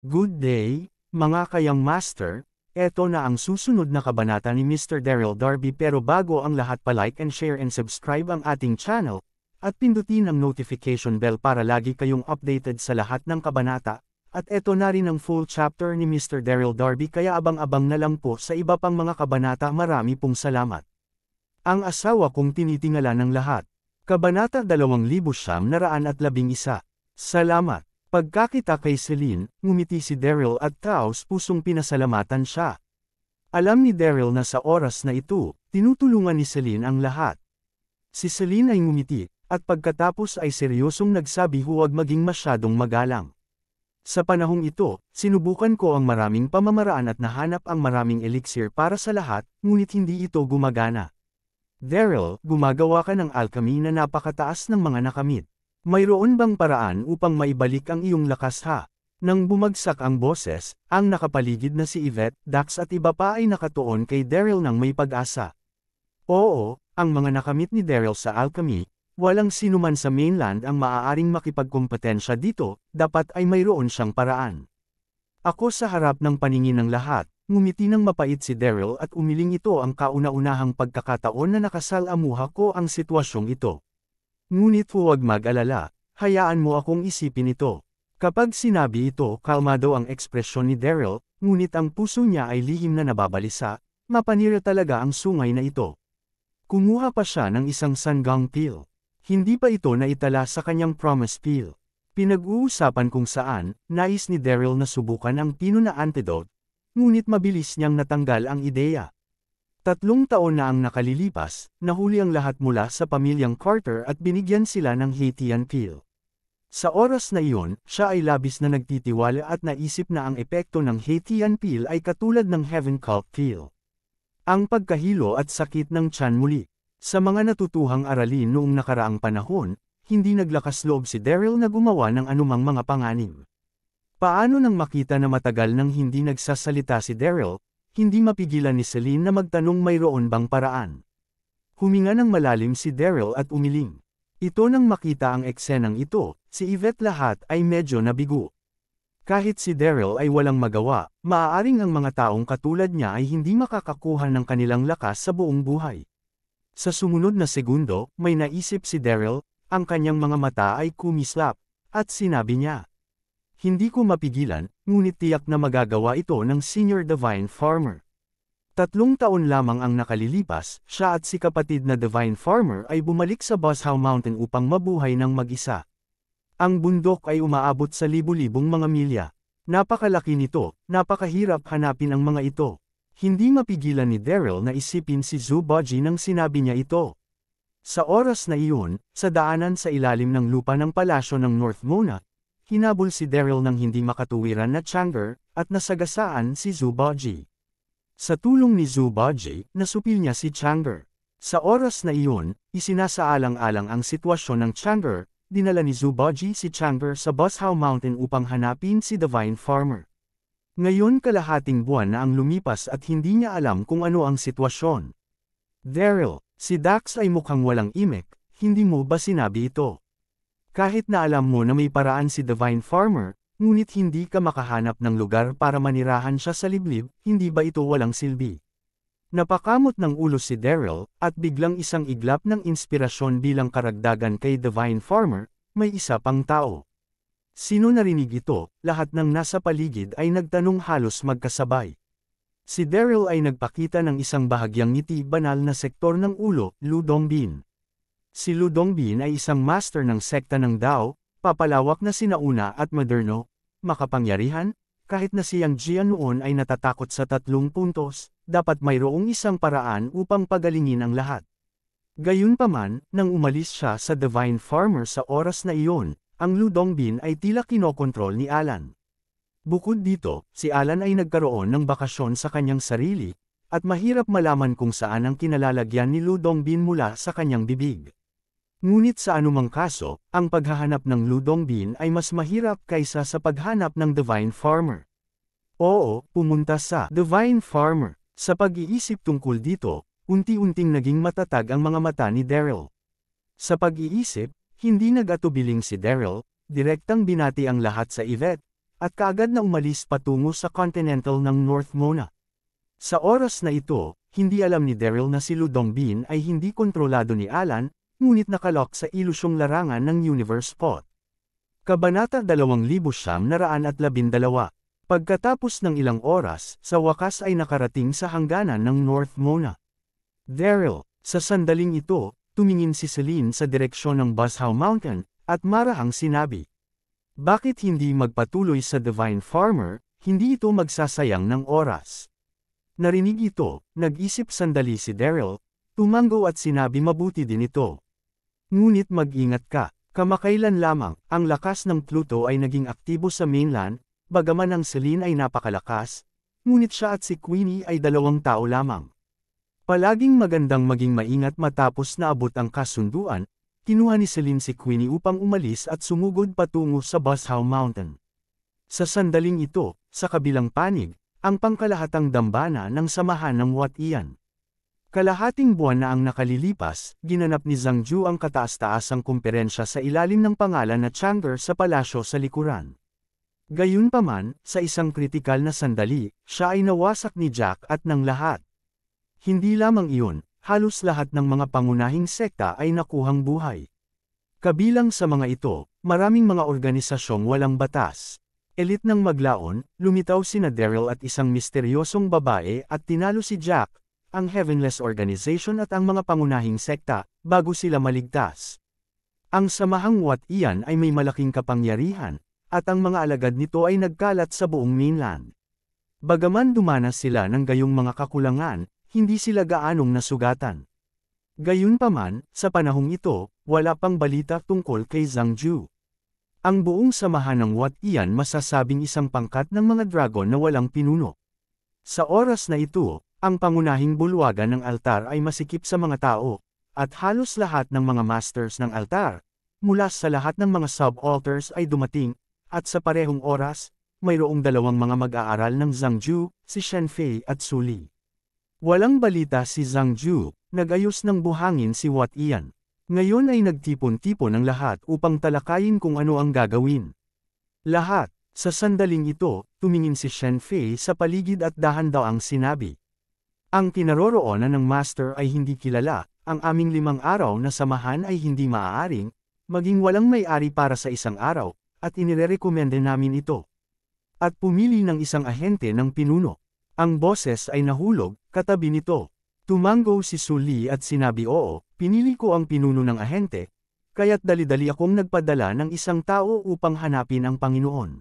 Good day, mga kayang master, eto na ang susunod na kabanata ni Mr. Daryl Darby pero bago ang lahat pa-like and share and subscribe ang ating channel, at pindutin ang notification bell para lagi kayong updated sa lahat ng kabanata, at eto na rin ang full chapter ni Mr. Daryl Darby kaya abang-abang na lang po sa iba pang mga kabanata. Marami pong salamat. Ang asawa kong tinitingala ng lahat. Kabanata 2911. Salamat. Pagkakita kay Celine, ngumiti si Daryl at taos pusong pinasalamatan siya. Alam ni Daryl na sa oras na ito, tinutulungan ni Celine ang lahat. Si Celine ay ngumiti, at pagkatapos ay seryosong nagsabi huwag maging masyadong magalang. Sa panahong ito, sinubukan ko ang maraming pamamaraan at nahanap ang maraming elixir para sa lahat, ngunit hindi ito gumagana. Daryl, gumagawa ka ng alchemy na napakataas ng mga nakamit. Mayroon bang paraan upang maibalik ang iyong lakas ha? Nang bumagsak ang boses, ang nakapaligid na si Yvette, Dax at iba pa ay nakatuon kay Daryl ng may pag-asa. Oo, ang mga nakamit ni Daryl sa alchemy, walang sinuman sa mainland ang maaaring makipagkompetensya dito, dapat ay mayroon siyang paraan. Ako sa harap ng paningin ng lahat, ngumiti ng mapait si Daryl at umiling ito ang kauna-unahang pagkakataon na nakasalamuha ko ang sitwasyong ito. Ngunit huwag mag-alala, hayaan mo akong isipin ito. Kapag sinabi ito, kalmado ang ekspresyon ni Daryl, ngunit ang puso niya ay lihim na nababalisa, mapanira talaga ang sungay na ito. Kumuha pa siya ng isang sanggang pill. Hindi pa ito naitala sa kanyang promise pill. Pinag-uusapan kung saan, nais ni Daryl na subukan ang pino na antidote, ngunit mabilis niyang natanggal ang ideya. 3 taon na ang nakalilipas, nahuli ang lahat mula sa pamilyang Carter at binigyan sila ng Haitian pill. Sa oras na iyon, siya ay labis na nagtitiwala at naisip na ang epekto ng Haitian pill ay katulad ng Heaven Cult pill. Ang pagkahilo at sakit ng tiyan muli. Sa mga natutuhang aralin noong nakaraang panahon, hindi naglakas loob si Daryl na gumawa ng anumang mga panganib. Paano nang makita na matagal nang hindi nagsasalita si Daryl, hindi mapigilan ni Celine na magtanong mayroon bang paraan. Huminga ng malalim si Daryl at umiling. Ito nang makita ang eksenang ito, si Yvette lahat ay medyo nabigo. Kahit si Daryl ay walang magawa, maaaring ang mga taong katulad niya ay hindi makakakuha ng kanilang lakas sa buong buhay. Sa sumunod na segundo, may naisip si Daryl, ang kanyang mga mata ay kumislap, at sinabi niya. Hindi ko mapigilan, ngunit tiyak na magagawa ito ng Senior Divine Farmer. 3 taon lamang ang nakalilipas, siya at si kapatid na Divine Farmer ay bumalik sa Boshaw Mountain upang mabuhay ng mag-isa. Ang bundok ay umaabot sa libu-libong mga milya. Napakalaki nito, napakahirap hanapin ang mga ito. Hindi mapigilan ni Daryl na isipin si Zuboji nang sinabi niya ito. Sa oras na iyon, sa daanan sa ilalim ng lupa ng palasyo ng North Mona, hinabol si Daryl ng hindi makatuwiran na Changer, at nasagasaan si Zuboji. Sa tulong ni Zuboji, nasupil niya si Changer. Sa oras na iyon, isinasaalang-alang ang sitwasyon ng Changer, dinala ni Zuboji si Changer sa Boshaw Mountain upang hanapin si Divine Farmer. Ngayon kalahating buwan na ang lumipas at hindi niya alam kung ano ang sitwasyon. Daryl, si Dax ay mukhang walang imik, hindi mo ba sinabi ito? Kahit na alam mo na may paraan si Divine Farmer, ngunit hindi ka makahanap ng lugar para manirahan siya sa liblib, hindi ba ito walang silbi? Napakamot ng ulo si Daryl, at biglang isang iglap ng inspirasyon bilang karagdagan kay Divine Farmer, may isa pang tao. Sino narinig ito? Lahat ng nasa paligid ay nagtanong halos magkasabay. Si Daryl ay nagpakita ng isang bahagyang ngiti banal na sektor ng ulo, Lu Dongbin. Si Lu Dongbin ay isang master ng sekta ng Dao, papalawak na sinauna at moderno, makapangyarihan, kahit na siyang Jian noon ay natatakot sa 3 puntos, dapat mayroong isang paraan upang pagalingin ang lahat. Gayunpaman, nang umalis siya sa Divine Farmer sa oras na iyon, ang Lu Dongbin ay tila kinokontrol ni Alan. Bukod dito, si Alan ay nagkaroon ng bakasyon sa kanyang sarili, at mahirap malaman kung saan ang kinalalagyan ni Lu Dongbin mula sa kanyang bibig. Ngunit sa anumang kaso, ang paghahanap ng Lu Dongbin ay mas mahirap kaysa sa paghanap ng Divine Farmer. Oo, pumunta sa Divine Farmer. Sa pag-iisip tungkol dito, unti-unting naging matatag ang mga mata ni Daryl. Sa pag-iisip, hindi nag-atubiling si Daryl, direktang binati ang lahat sa Yvette, at kaagad na umalis patungo sa Continental ng North Mona. Sa oras na ito, hindi alam ni Daryl na si Ludongbin ay hindi kontrolado ni Alan, ngunit nakalock sa ilusyong larangan ng Universe Pot. Kabanata 2912. Pagkatapos ng ilang oras, sa wakas ay nakarating sa hangganan ng North Mona. Daryl, sa sandaling ito, tumingin si Celine sa direksyon ng Buzzsaw Mountain, at marahang sinabi. Bakit hindi magpatuloy sa Divine Farmer, hindi ito magsasayang ng oras. Narinig ito, nag-isip sandali si Daryl, tumango at sinabi mabuti din ito. Ngunit mag-ingat ka, kamakailan lamang, ang lakas ng Pluto ay naging aktibo sa mainland, bagaman ang Celine ay napakalakas, ngunit siya at si Queenie ay 2 tao lamang. Palaging magandang maging maingat matapos na abot ang kasunduan, kinuha ni Celine si Queenie upang umalis at sumugod patungo sa Buzzsaw Mountain. Sa sandaling ito, sa kabilang panig, ang pangkalahatang dambana ng samahan ng Wat Ian. Kalahating buwan na ang nakalilipas, ginanap ni Zhang Ju ang kataas-taasang kumperensya sa ilalim ng pangalan na Chamber sa palasyo sa likuran. Gayunpaman, sa isang kritikal na sandali, siya ay nawasak ni Jack at ng lahat. Hindi lamang iyon, halos lahat ng mga pangunahing sekta ay nakuhang buhay. Kabilang sa mga ito, maraming mga organisasyong walang batas. Elite ng maglaon, lumitaw sina Daryl at isang misteryosong babae at tinalo si Jack, ang Heavenless Organization at ang mga pangunahing sekta, bago sila maligtas. Ang samahang Wat Ian ay may malaking kapangyarihan, at ang mga alagad nito ay nagkalat sa buong mainland. Bagaman dumanas sila ng gayong mga kakulangan, hindi sila gaanong nasugatan. Gayunpaman, sa panahong ito, wala pang balita tungkol kay Zhang Ju. Ang buong samahan ng Wat Ian masasabing isang pangkat ng mga dragon na walang pinuno. Sa oras na ito, ang pangunahing bulwagan ng altar ay masikip sa mga tao, at halos lahat ng mga masters ng altar, mula sa lahat ng mga sub-altars ay dumating, at sa parehong oras, mayroong 2 mga mag-aaral ng Zhang Ju, si Shen Fei at Su Li. Walang balita si Zhang Ju, nag-ayos ng buhangin si Wat Ian. Ngayon ay nagtipon-tipon ang lahat upang talakayin kung ano ang gagawin. Lahat, sa sandaling ito, tumingin si Shen Fei sa paligid at dahan-daang sinabi. Ang kinaroroonan ng master ay hindi kilala, ang aming 5 araw na samahan ay hindi maaaring, maging walang may-ari para sa isang araw, at inirerekomenda namin ito. At pumili ng isang ahente ng pinuno. Ang boses ay nahulog, katabi nito. Tumango si Su Li at sinabi oo, pinili ko ang pinuno ng ahente, kaya't dali-dali akong nagpadala ng isang tao upang hanapin ang Panginoon.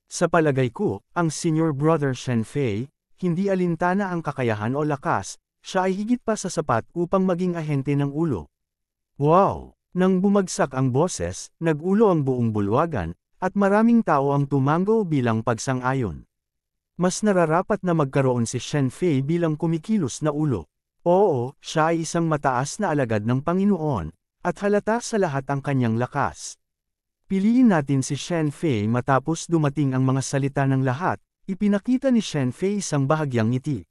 Sa palagay ko, ang senior brother Shen Fei, hindi alintana ang kakayahan o lakas, siya ay higit pa sa sapat upang maging ahente ng ulo. Wow! Nang bumagsak ang boses, nag-ulo ang buong bulwagan, at maraming tao ang tumango bilang pagsang-ayon. Mas nararapat na magkaroon si Shen Fei bilang kumikilos na ulo. Oo, siya ay isang mataas na alagad ng Panginoon, at halata sa lahat ang kanyang lakas. Piliin natin si Shen Fei matapos dumating ang mga salita ng lahat, ipinakita ni Shen Fei isang bahagyang ngiti.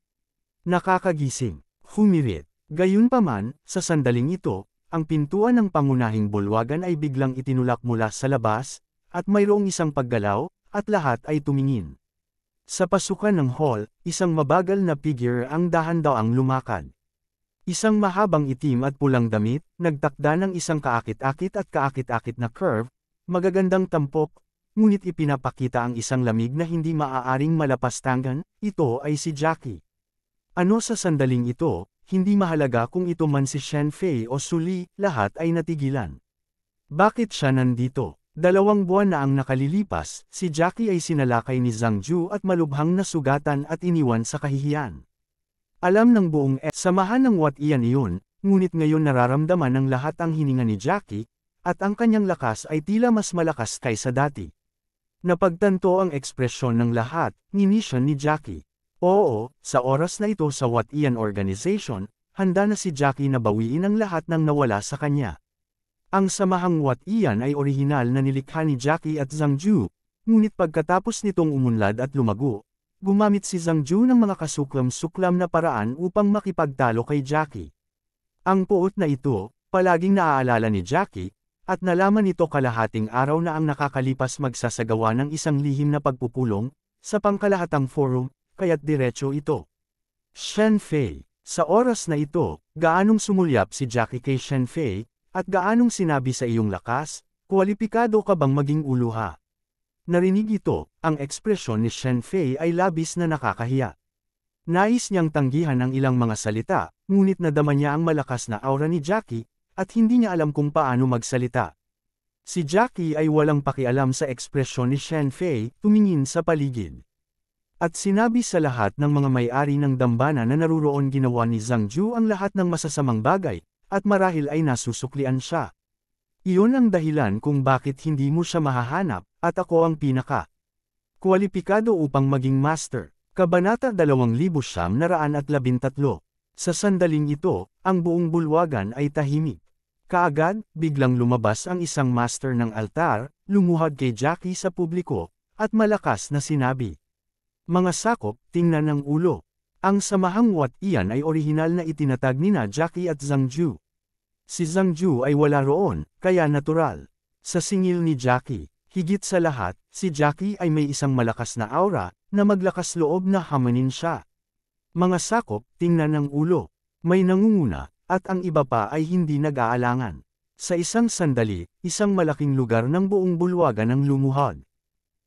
Nakakagising. Humirit. Gayunpaman, sa sandaling ito, ang pintuan ng pangunahing bulwagan ay biglang itinulak mula sa labas, at mayroong isang paggalaw, at lahat ay tumingin. Sa pasukan ng hall, isang mabagal na figure ang dahan-daang lumakad. Isang mahabang itim at pulang damit, nagtakda ng isang kaakit-akit at kaakit-akit na curve, magagandang tampok, ngunit ipinapakita ang isang lamig na hindi maaaring malapastangan, ito ay si Jackie. Ano sa sandaling ito, hindi mahalaga kung ito man si Shen Fei o Su Li, lahat ay natigilan. Bakit siya nandito? 2 buwan na ang nakalilipas, si Jackie ay sinalakay ni Zhang Ju at malubhang nasugatan at iniwan sa kahihiyan. Alam ng buong samahan ng Wat Ian iyon, ngunit ngayon nararamdaman ng lahat ang hininga ni Jackie, at ang kanyang lakas ay tila mas malakas kaysa dati. Napagtanto ang ekspresyon ng lahat, ngini siya ni Jackie. Oo, sa oras na ito sa Wat Ian Organization, handa na si Jackie na bawiin ang lahat ng nawala sa kanya. Ang samahang Wat Ian ay orihinal na nilikha ni Jackie at Zhang Ju, ngunit pagkatapos nitong umunlad at lumago, gumamit si Zhang Ju ng mga kasuklam-suklam na paraan upang makipagtalo kay Jackie. Ang puot na ito, palaging naaalala ni Jackie, at nalaman nito kalahating araw na ang nakakalipas magsasagawa ng isang lihim na pagpupulong, sa pangkalahatang forum, kaya't diretso ito. Shenfei, sa oras na ito, gaanong sumulyap si Jackie kay Shenfei, at gaanong sinabi sa iyong lakas, kwalipikado ka bang maging uluha? Narinig ito, ang ekspresyon ni Shenfei ay labis na nakakahiya. Nais niyang tanggihan ang ilang mga salita, ngunit nadama niya ang malakas na aura ni Jackie, at hindi niya alam kung paano magsalita. Si Jackie ay walang pakialam sa ekspresyon ni Shenfei, tumingin sa paligid. At sinabi sa lahat ng mga may-ari ng dambana na naruroon ginawa ni Zhang Ju ang lahat ng masasamang bagay, at marahil ay nasusuklian siya. Iyon ang dahilan kung bakit hindi mo siya mahahanap, at ako ang pinaka kwalipikado upang maging master. Kabanata 2913. Sa sandaling ito, ang buong bulwagan ay tahimik. Kaagad, biglang lumabas ang isang master ng altar, lumuhad kay Jackie sa publiko, at malakas na sinabi. Mga sakop, tingnan ang ulo. Ang samahang Wat iyan ay orihinal na itinatag nina Jackie at Zhang Ju. Si Zhang Ju ay wala roon, kaya natural. Sa singil ni Jackie, higit sa lahat, si Jackie ay may isang malakas na aura, na maglakas loob na hamanin siya. Mga sakop, tingnan ang ulo. May nangunguna, at ang iba pa ay hindi nag-aalangan. Sa isang sandali, isang malaking lugar ng buong bulwagan ang lumuhad.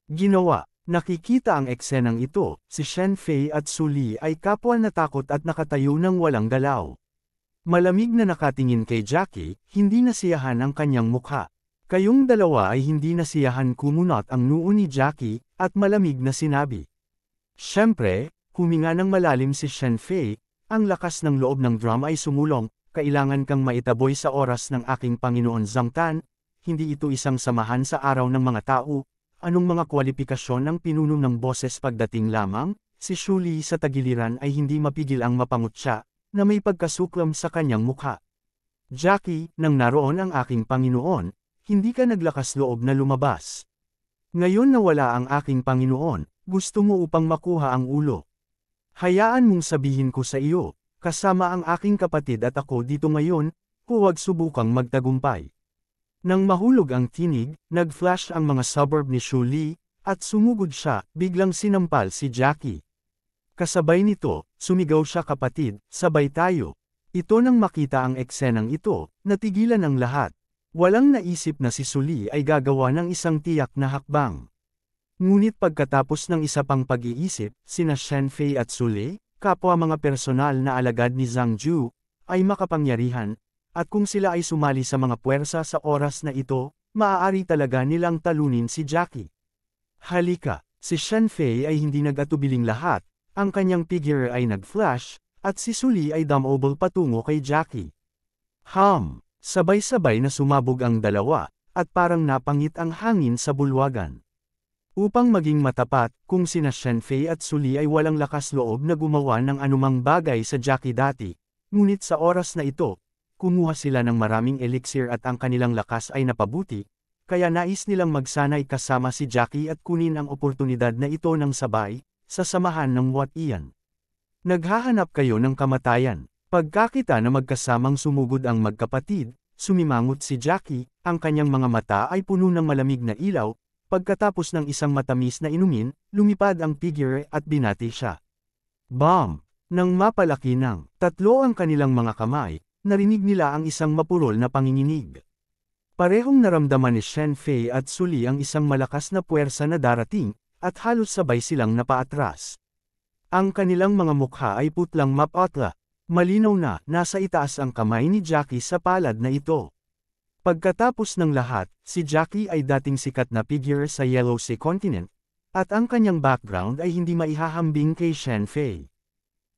Ginawa, nakikita ang eksenang ito, si Shenfei at Su Li ay kapwa natakot at nakatayo ng walang galaw. Malamig na nakatingin kay Jackie, hindi nasiyahan ang kanyang mukha. Kayong dalawa ay hindi nasiyahan, kumunot ang noo ni Jackie, at malamig na sinabi. Siyempre, huminga ng malalim si Shenfei, ang lakas ng loob ng drum ay sumulong, kailangan kang maitaboy sa oras ng aking Panginoon Zhang Tan, hindi ito isang samahan sa araw ng mga tao, anong mga kwalipikasyon ang pinuno ng boses pagdating lamang, si Su Li sa tagiliran ay hindi mapigil ang mapangutya, na may pagkasuklam sa kanyang mukha. Jackie, nang naroon ang aking Panginoon, hindi ka naglakas loob na lumabas. Ngayon na wala ang aking Panginoon, gusto mo upang makuha ang ulo. Hayaan mong sabihin ko sa iyo, kasama ang aking kapatid at ako dito ngayon, huwag subukang magtagumpay. Nang mahulog ang tinig, nag-flash ang mga suburb ni Su Li, at sumugod siya, biglang sinampal si Jackie. Kasabay nito, sumigaw siya, kapatid, sabay tayo. Ito nang makita ang eksenang ito, natigilan ang lahat. Walang naisip na si Su Li ay gagawa ng isang tiyak na hakbang. Ngunit pagkatapos ng isa pang pag-iisip, sina Shenfei at Su Li, kapwa mga personal na alagad ni Zhang Ju, ay makapangyarihan, at kung sila ay sumali sa mga puwersa sa oras na ito, maaari talaga nilang talunin si Jackie. Halika, si Shenfei ay hindi nag-atubiling lahat, ang kanyang figure ay nag-flash, at si Su Li ay dumobble patungo kay Jackie. Sabay-sabay na sumabog ang dalawa, at parang napangit ang hangin sa bulwagan. Upang maging matapat, kung sina Shenfei at Su Li ay walang lakas loob na gumawa ng anumang bagay sa Jackie dati, ngunit sa oras na ito, kumuha sila ng maraming elixir at ang kanilang lakas ay napabuti, kaya nais nilang magsanay kasama si Jackie at kunin ang oportunidad na ito ng sabay, sa samahan ng Wat iyan. Naghahanap kayo ng kamatayan. Pagkakita na magkasamang sumugod ang magkapatid, sumimangot si Jackie, ang kanyang mga mata ay puno ng malamig na ilaw, pagkatapos ng isang matamis na inumin, lumipad ang figure at binati siya. Bam! Nang mapalaki ng tatlo ang kanilang mga kamay, narinig nila ang isang mapurol na panginginig. Parehong naramdaman ni Shenfei at Su Li ang isang malakas na puwersa na darating, at halos sabay silang napaatras. Ang kanilang mga mukha ay putlang mapatla. Malinaw na, nasa itaas ang kamay ni Jackie sa palad na ito. Pagkatapos ng lahat, si Jackie ay dating sikat na figure sa Yellow Sea Continent, at ang kanyang background ay hindi maihahambing kay Shenfei.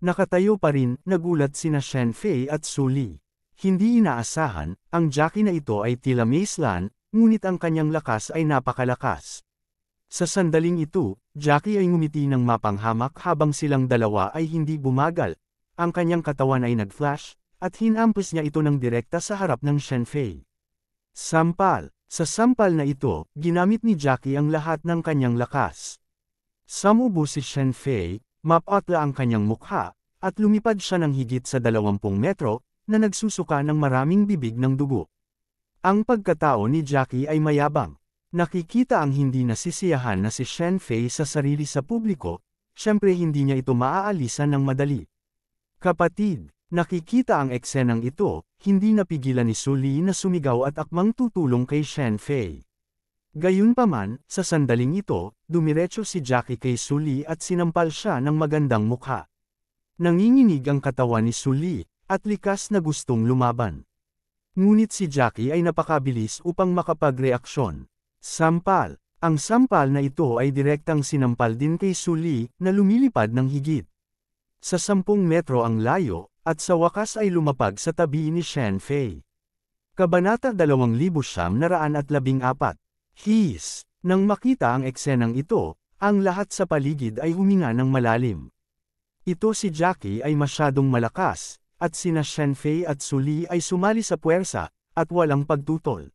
Nakatayo pa rin, nagulat sina Shenfei at Su Li. Hindi inaasahan, ang Jackie na ito ay tila maislan, ngunit ang kanyang lakas ay napakalakas. Sa sandaling ito, Jackie ay ngumiti ng mapanghamak habang silang dalawa ay hindi bumagal. Ang kanyang katawan ay nag-flash, at hinampas niya ito ng direkta sa harap ng Shenfei. Sampal. Sa sampal na ito, ginamit ni Jackie ang lahat ng kanyang lakas. Sumubo si Shenfei, mapatla ang kanyang mukha, at lumipad siya ng higit sa 20 metro, na nagsusuka ng maraming bibig ng dugo. Ang pagkatao ni Jackie ay mayabang. Nakikita ang hindi nasisiyahan na si Shen Fei sa sarili sa publiko, syempre hindi niya ito maaalisan ng madali. Kapatid, nakikita ang eksenang ito, hindi napigilan ni Su Li na sumigaw at akmang tutulong kay Shen Fei. Gayunpaman, sa sandaling ito, dumiretso si Jackie kay Su Li at sinampal siya ng magandang mukha. Nanginginig ang katawan ni Su Li, at likas na gustong lumaban. Ngunit si Jackie ay napakabilis upang makapagreaksyon. Sampal. Ang sampal na ito ay direktang sinampal din kay Su Li na lumilipad ng higit sa 10 metro ang layo, at sa wakas ay lumapag sa tabi ni Shen Fei. Kabanata 2914. His. Nang makita ang eksenang ito, ang lahat sa paligid ay huminga ng malalim. Ito si Jackie ay masyadong malakas, at sina Shen Fei at Su Li ay sumali sa puwersa, at walang pagtutol.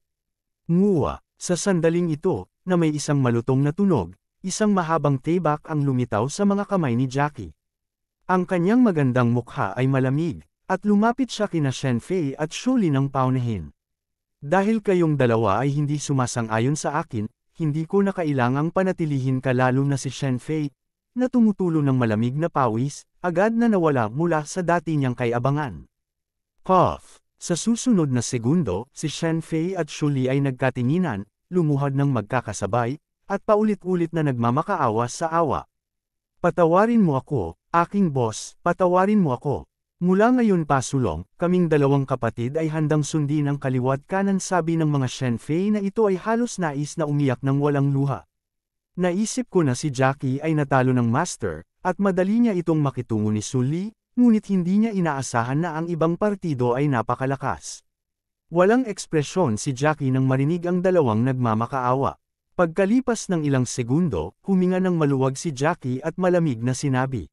Nguwa, sa sandaling ito, na may isang malutong na tunog, isang mahabang tibak ang lumitaw sa mga kamay ni Jackie. Ang kanyang magandang mukha ay malamig, at lumapit siya kina Shen Fei at Su Li ng paunahin. Dahil kayong dalawa ay hindi sumasang-ayon sa akin, hindi ko na kailangang panatilihin ka lalo na si Shen Fei, na tumutulo ng malamig na pawis, agad na nawala mula sa dati niyang kay-abangan. Cough! Sa susunod na segundo, si Shen Fei at Su Li ay nagkatinginan, lumuhad ng magkakasabay, at paulit-ulit na nagmamakaawa sa awa. Patawarin mo ako, aking boss, patawarin mo ako. Mula ngayon pasulong, kaming dalawang kapatid ay handang sundin ang kaliwat kanan, sabi ng mga Shen Fei na ito ay halos nais na umiyak ng walang luha. Naisip ko na si Jackie ay natalo ng master, at madali niya itong makitungo ni Su Li, ngunit hindi niya inaasahan na ang ibang partido ay napakalakas. Walang ekspresyon si Jackie nang marinig ang dalawang nagmamakaawa. Pagkalipas ng ilang segundo, huminga ng maluwag si Jackie at malamig na sinabi.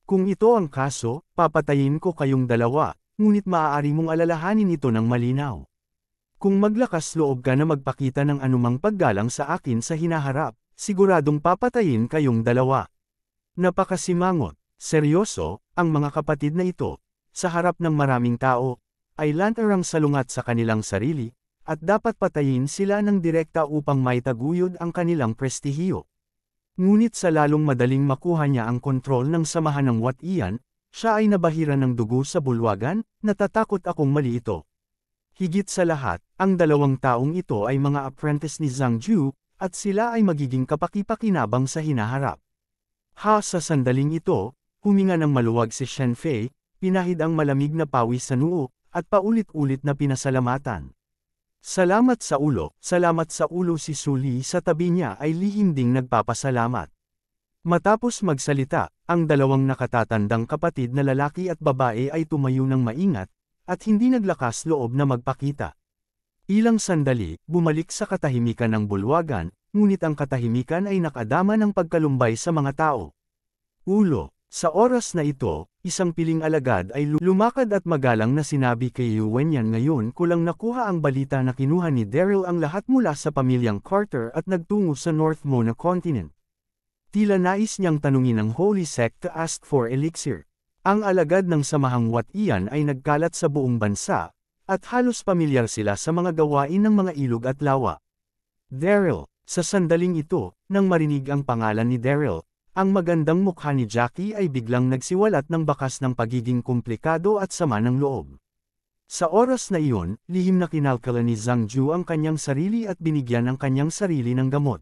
Kung ito ang kaso, papatayin ko kayong dalawa, ngunit maaari mong alalahanin ito ng malinaw. Kung maglakas loob ka na magpakita ng anumang paggalang sa akin sa hinaharap, siguradong papatayin kayong dalawa. Napakasimangot, seryoso, ang mga kapatid na ito, sa harap ng maraming tao, ay lantarang salungat sa kanilang sarili, at dapat patayin sila ng direkta upang maitaguyod ang kanilang prestihiyo. Ngunit sa lalong madaling makuha niya ang kontrol ng samahan ng Wat Ian, siya ay nabahira ng dugo sa bulwagan, natatakot akong mali ito. Higit sa lahat, ang dalawang taong ito ay mga apprentice ni Zhang Ju, at sila ay magiging kapaki-pakinabang sa hinaharap. Sa sandaling ito, huminga ng maluwag si Shen Fei, pinahid ang malamig na pawis sa noo, at paulit-ulit na pinasalamatan. Salamat sa ulo si Su Li sa tabi niya ay lihim ding nagpapasalamat. Matapos magsalita, ang dalawang nakatatandang kapatid na lalaki at babae ay tumayo ng maingat, at hindi naglakas loob na magpakita. Ilang sandali, bumalik sa katahimikan ng bulwagan, ngunit ang katahimikan ay nakadama ng pagkalumbay sa mga tao. Ulo, sa oras na ito, isang piling alagad ay lumakad at magalang na sinabi kay Yu Wenyan, ngayon ko lang nakuha ang balita na kinuha ni Daryl ang lahat mula sa pamilyang Carter at nagtungo sa North Mona Continent. Tila nais niyang tanungin ang Holy Sect to ask for elixir. Ang alagad ng samahang Wat Ian ay nagkalat sa buong bansa, at halos pamilyar sila sa mga gawain ng mga ilog at lawa. Daryl, sa sandaling ito, nang marinig ang pangalan ni Daryl, ang magandang mukha ni Jackie ay biglang nagsiwalat ng bakas ng pagiging komplikado at sama ng loob. Sa oras na iyon, lihim na kinalkala ni Zhang Ju ang kanyang sarili at binigyan ang kanyang sarili ng gamot.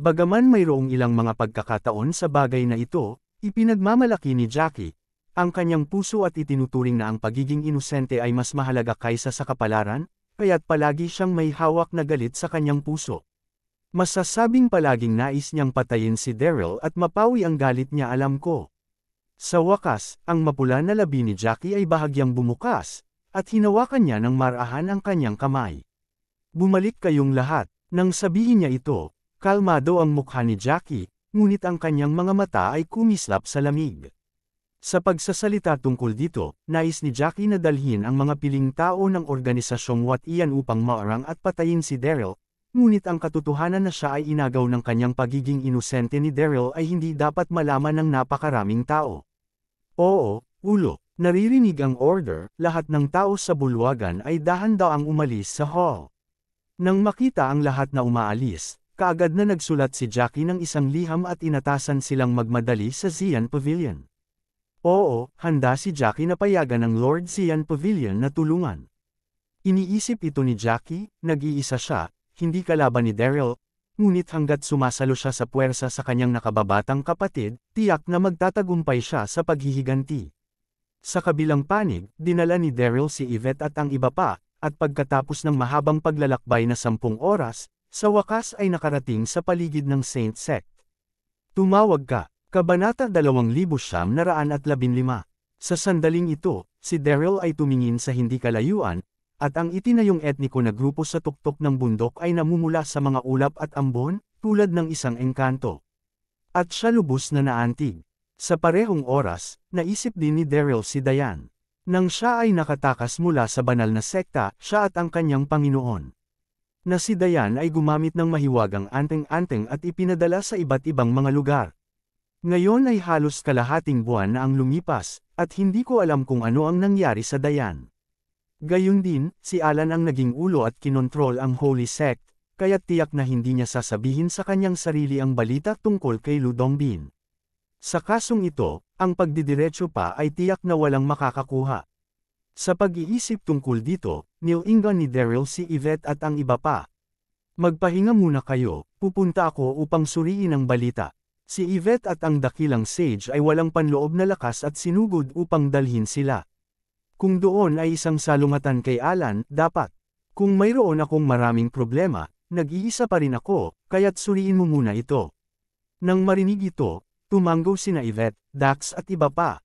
Bagaman mayroong ilang mga pagkakataon sa bagay na ito, ipinagmamalaki ni Jackie ang kanyang puso at itinuturing na ang pagiging inosente ay mas mahalaga kaysa sa kapalaran, kaya't palagi siyang may hawak na galit sa kanyang puso. Masasabing palaging nais niyang patayin si Daryl at mapawi ang galit niya, alam ko. Sa wakas, ang mapula na labi ni Jackie ay bahagyang bumukas, at hinawakan niya ng marahan ang kanyang kamay. Bumalik kayong lahat. Nang sabihin niya ito, kalmado ang mukha ni Jackie, ngunit ang kanyang mga mata ay kumislap sa lamig. Sa pagsasalita tungkol dito, nais ni Jackie na dalhin ang mga piling tao ng organisasyong Wat Ian upang maarang at patayin si Daryl, ngunit ang katotohanan na siya ay inagaw ng kanyang pagiging inosente ni Daryl ay hindi dapat malaman ng napakaraming tao. Oo, ulo, Naririnig ang order, lahat ng tao sa bulwagan ay dahan-daang umalis sa hall. Nang makita ang lahat na umaalis, kaagad na nagsulat si Jackie ng isang liham at inatasan silang magmadali sa Xian Pavilion. Oo, handa si Jackie na payagan ng Lord Xian Pavilion na tulungan. Iniisip ito ni Jackie, nag-iisa siya, hindi kalaban ni Daryl, ngunit hanggat sumasalo siya sa puwersa sa kanyang nakababatang kapatid, tiyak na magtatagumpay siya sa paghihiganti. Sa kabilang panig, dinala ni Daryl si Yvette at ang iba pa, at pagkatapos ng mahabang paglalakbay na 10 oras, sa wakas ay nakarating sa paligid ng Saint Sect. Tumawag ka, Kabanata 2915. Sa sandaling ito, si Daryl ay tumingin sa hindi kalayuan, at ang itinayong etniko na grupo sa tuktok ng bundok ay namumula sa mga ulap at ambon, tulad ng isang engkanto. At siya lubos na naantig. Sa parehong oras, naisip din ni Daryl si Diane. Nang siya ay nakatakas mula sa banal na sekta, siya at ang kanyang Panginoon. Na si Diane ay gumamit ng mahiwagang anteng-anteng at ipinadala sa iba't ibang mga lugar. Ngayon ay halos kalahating buwan na ang lumipas, at hindi ko alam kung ano ang nangyari sa Diane. Gayun din, si Alan ang naging ulo at kinontrol ang Holy Sect, kaya tiyak na hindi niya sasabihin sa kanyang sarili ang balita tungkol kay Lu Dongbin. Sa kasong ito, ang pagdidiretso pa ay tiyak na walang makakakuha. Sa pag-iisip tungkol dito, nilingan ni Daryl si Yvette at ang iba pa. Magpahinga muna kayo, pupunta ako upang suriin ang balita. Si Yvette at ang dakilang sage ay walang panloob na lakas at sinugod upang dalhin sila. Kung doon ay isang salungatan kay Alan, dapat. Kung mayroon akong maraming problema, nag-iisa pa rin ako, kaya't suriin mo muna ito. Nang marinig ito, tumanggo sina Yvette, Dax at iba pa.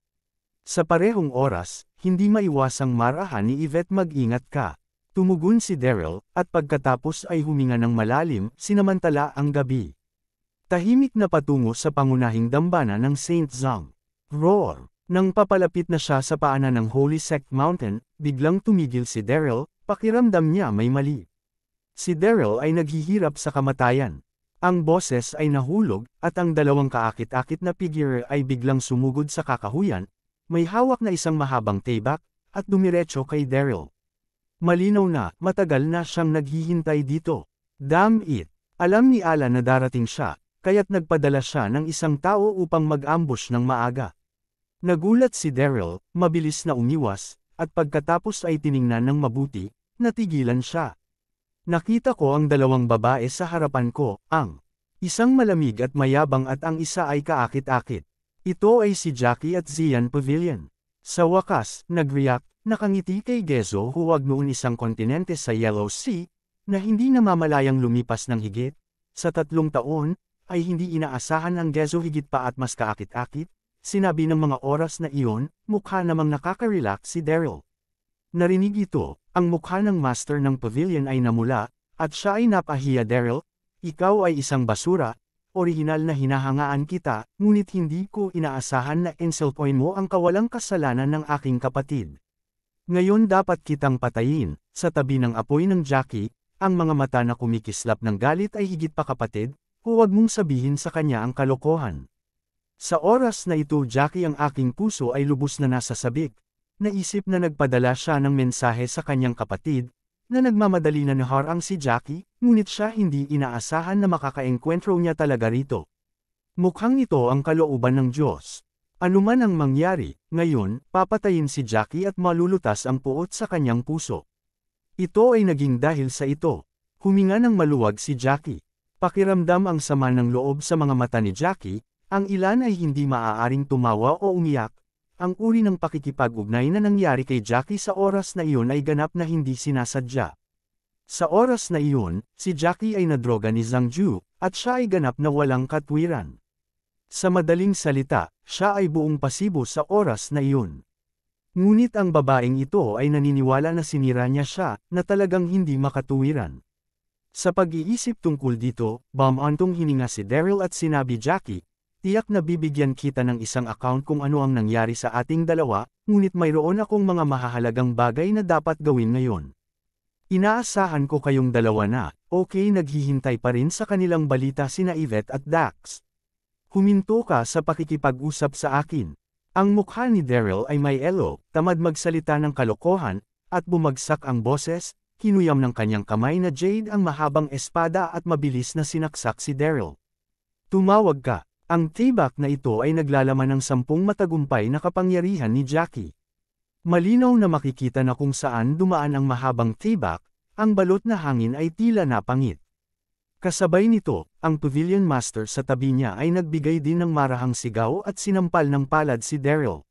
Sa parehong oras, hindi maiwasang marahan ni Yvette mag-ingat ka. Tumugon si Daryl, at pagkatapos ay huminga ng malalim, sinamantala ang gabi. Tahimik na patungo sa pangunahing dambana ng St. Zong. Roar! Nang papalapit na siya sa paanan ng Holy Sect Mountain, biglang tumigil si Daryl, pakiramdam niya may mali. Si Daryl ay naghihirap sa kamatayan. Ang boses ay nahulog, at ang dalawang kaakit-akit na figure ay biglang sumugod sa kakahuyan, may hawak na isang mahabang taybak, at dumiretso kay Daryl. Malinaw na, matagal na siyang naghihintay dito. Damn it! Alam ni Alan na darating siya, kaya't nagpadala siya ng isang tao upang mag-ambush ng maaga. Nagulat si Daryl, mabilis na umiwas, at pagkatapos ay tiningnan ng mabuti, natigilan siya. Nakita ko ang dalawang babae sa harapan ko, ang isang malamig at mayabang at ang isa ay kaakit-akit. Ito ay si Jackie at Xian Pavilion. Sa wakas, nag-react, nakangiti kay Gezo huwag noon isang kontinente sa Yellow Sea, na hindi namamalayang lumipas ng higit. Sa 3 taon, ay hindi inaasahan ang Gezo higit pa at mas kaakit-akit, sinabi ng mga oras na iyon, mukha namang nakaka-relax si Daryl. Narinig ito, ang mukha ng master ng pavilion ay namula, at siya ay napahiya Daryl, ikaw ay isang basura, orihinal na hinahangaan kita, ngunit hindi ko inaasahan na insultuin mo ang kawalang kasalanan ng aking kapatid. Ngayon dapat kitang patayin, sa tabi ng apoy ng Jackie, ang mga mata na kumikislap ng galit ay higit pa kapatid, huwag mong sabihin sa kanya ang kalokohan. Sa oras na ito Jackie ang aking puso ay lubos na nasasabik. Naisip na nagpadala siya ng mensahe sa kanyang kapatid, na nagmamadali na naharang si Jackie, ngunit siya hindi inaasahan na makakaengkwentro niya talaga rito. Mukhang ito ang kalooban ng Diyos. Anuman ang mangyari, ngayon, papatayin si Jackie at malulutas ang puot sa kanyang puso. Ito ay naging dahil sa ito. Huminga ng maluwag si Jackie. Pakiramdam ang sama ng loob sa mga mata ni Jackie, ang ilan ay hindi maaaring tumawa o umiyak. Ang uri ng pakikipag-ugnay na nangyari kay Jackie sa oras na iyon ay ganap na hindi sinasadya. Sa oras na iyon, si Jackie ay nadroga ni Zhang Ju, at siya ay ganap na walang katwiran. Sa madaling salita, siya ay buong pasibo sa oras na iyon. Ngunit ang babaeng ito ay naniniwala na sinira niya siya, na talagang hindi makatuwiran. Sa pag-iisip tungkol dito, bumantong hininga si Daryl at sinabi Jackie, tiyak na bibigyan kita ng isang account kung ano ang nangyari sa ating dalawa, ngunit mayroon akong mga mahahalagang bagay na dapat gawin ngayon. Inaasahan ko kayong dalawa na, okay naghihintay pa rin sa kanilang balita sina Yvette at Dax. Huminto ka sa pakikipag-usap sa akin. Ang mukha ni Daryl ay may elo, tamad magsalita ng kalokohan, at bumagsak ang boses, kinuyam ng kanyang kamay na Jade ang mahabang espada at mabilis na sinaksak si Daryl. Tumawag ka. Ang tibak na ito ay naglalaman ng 10 matagumpay na kapangyarihan ni Jackie. Malinaw na makikita na kung saan dumaan ang mahabang tibak, ang balot na hangin ay tila napangit. Kasabay nito, ang Pavilion Master sa tabi niya ay nagbigay din ng marahang sigaw at sinampal ng palad si Daryl.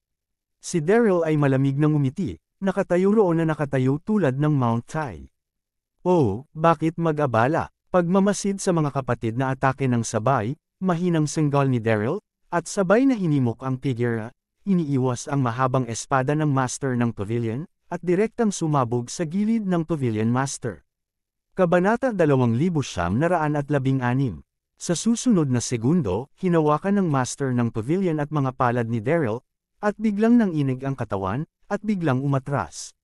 Si Daryl ay malamig na ngumiti, nakatayo roon na nakatayo tulad ng Mount Tai. Oh, bakit mag-abala? Pagmamasid sa mga kapatid na atake ng sabay, mahinang senggal ni Daryl, at sabay na hinimok ang figure, iniiwas ang mahabang espada ng Master ng Pavilion, at direktang sumabog sa gilid ng Pavilion Master. Kabanata 2916. Sa susunod na segundo, hinawakan ng Master ng Pavilion at mga palad ni Daryl, at biglang nanginig ang katawan, at biglang umatras.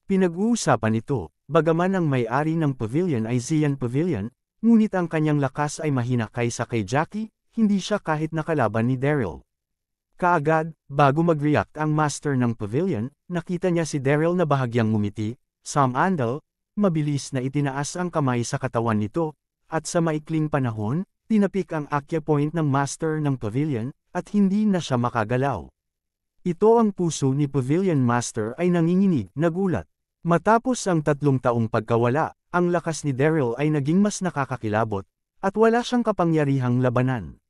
Pinag-uusapan ito, bagaman ang may-ari ng Pavilion ay Zian Pavilion, ngunit ang kanyang lakas ay mahina kaysa kay Jackie, hindi siya kahit nakalaban ni Daryl. Kaagad, bago mag-react ang Master ng Pavilion, nakita niya si Daryl na bahagyang ngumiti, Samandal, mabilis na itinaas ang kamay sa katawan nito, at sa maikling panahon, tinapik ang acupoint ng Master ng Pavilion, at hindi na siya makagalaw. Ito ang puso ni Pavilion Master ay nanginginig, nagulat. Matapos ang 3 taong pagkawala, ang lakas ni Daryl ay naging mas nakakakilabot, at wala siyang kapangyarihang labanan.